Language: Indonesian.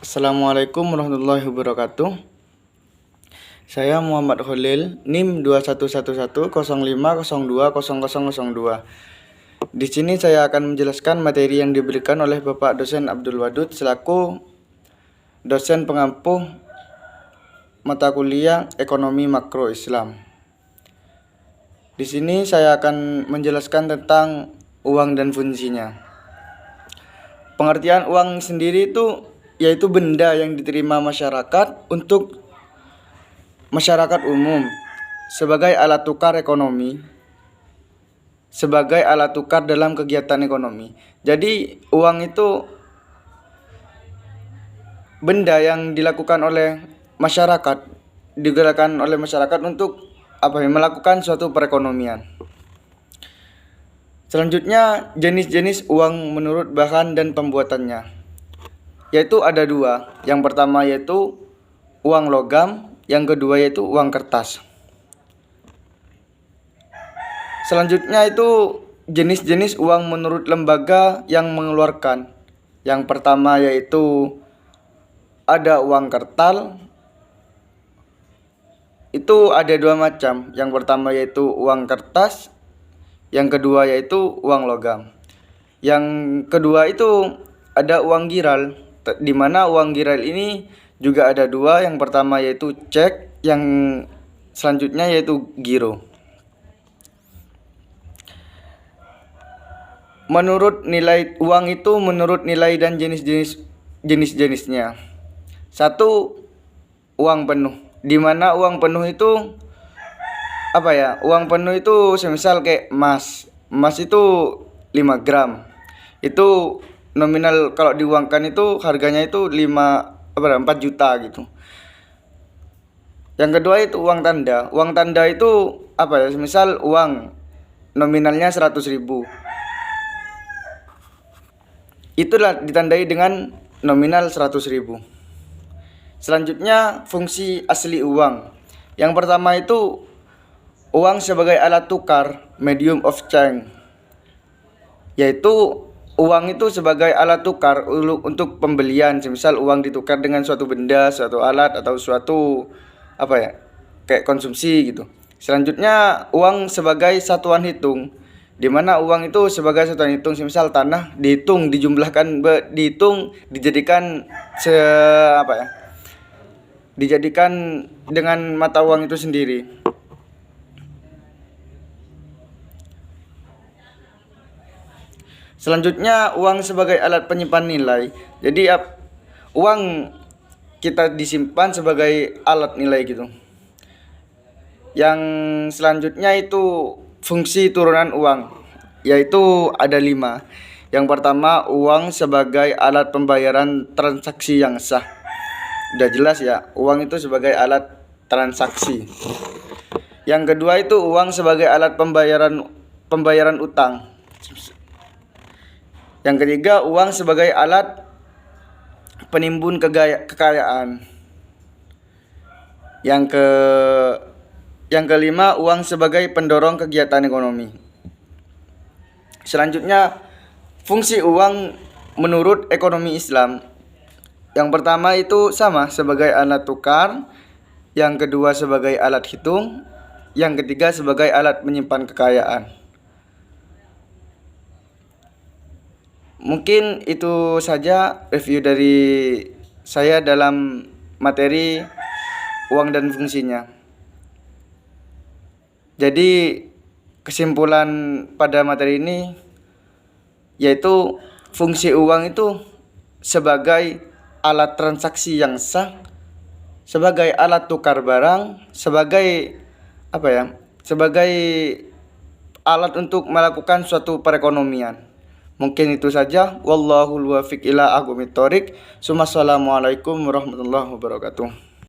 Assalamualaikum warahmatullahi wabarakatuh. Saya Muhammad Khalil, NIM 211105020002. Di sini saya akan menjelaskan materi yang diberikan oleh Bapak Dosen Abdul Wadud selaku dosen pengampu mata kuliah Ekonomi Makro Islam. Di sini saya akan menjelaskan tentang uang dan fungsinya. Pengertian uang sendiri itu yaitu benda yang diterima masyarakat untuk masyarakat umum sebagai alat tukar ekonomi, sebagai alat tukar dalam kegiatan ekonomi. Jadi uang itu benda yang dilakukan oleh masyarakat, digunakan oleh masyarakat untuk melakukan suatu perekonomian. Selanjutnya, jenis-jenis uang menurut bahan dan pembuatannya, yaitu ada dua. Yang pertama yaitu uang logam, yang kedua yaitu uang kertas. Selanjutnya itu jenis-jenis uang menurut lembaga yang mengeluarkan. Yang pertama yaitu ada uang kertal. Itu ada dua macam. Yang pertama yaitu uang kertas, yang kedua yaitu uang logam. Yang kedua itu ada uang giral, di mana uang giral ini juga ada dua. Yang pertama yaitu cek, yang selanjutnya yaitu giro. Menurut nilai uang itu menurut nilai dan jenis-jenisnya. Satu, uang penuh, di mana uang penuh itu uang penuh itu semisal kayak emas. Emas itu 5 gram. Itu nominal kalau diuangkan itu harganya itu 4 juta gitu. Yang kedua itu uang tanda. Uang tanda itu semisal uang nominalnya 100.000. Itulah ditandai dengan nominal 100.000. Selanjutnya fungsi asli uang. Yang pertama itu uang sebagai alat tukar, medium of change, yaitu uang itu sebagai alat tukar untuk pembelian. Semisal uang ditukar dengan suatu benda, suatu alat, atau suatu kayak konsumsi gitu. Selanjutnya uang sebagai satuan hitung, di mana uang itu sebagai satuan hitung. Semisal tanah dihitung, dijumlahkan, dijadikan dijadikan dengan mata uang itu sendiri. Selanjutnya uang sebagai alat penyimpan nilai. Jadi uang kita disimpan sebagai alat nilai gitu. Yang selanjutnya itu fungsi turunan uang, yaitu ada 5. Yang pertama, uang sebagai alat pembayaran transaksi yang sah. Udah jelas ya, uang itu sebagai alat transaksi. Yang kedua itu uang sebagai alat pembayaran utang. Yang ketiga, uang sebagai alat penimbun kekayaan. Yang kelima, uang sebagai pendorong kegiatan ekonomi. Selanjutnya, fungsi uang menurut ekonomi Islam. Yang pertama itu sama, sebagai alat tukar. Yang kedua sebagai alat hitung. Yang ketiga sebagai alat menyimpan kekayaan. Mungkin itu saja review dari saya dalam materi uang dan fungsinya. Jadi kesimpulan pada materi ini yaitu fungsi uang itu sebagai alat transaksi yang sah, sebagai alat tukar barang, sebagai sebagai alat untuk melakukan suatu perekonomian. Mungkin itu saja. Wallahul muwaffiq ila aqwamit thoriq. Assalamualaikum warahmatullahi wabarakatuh.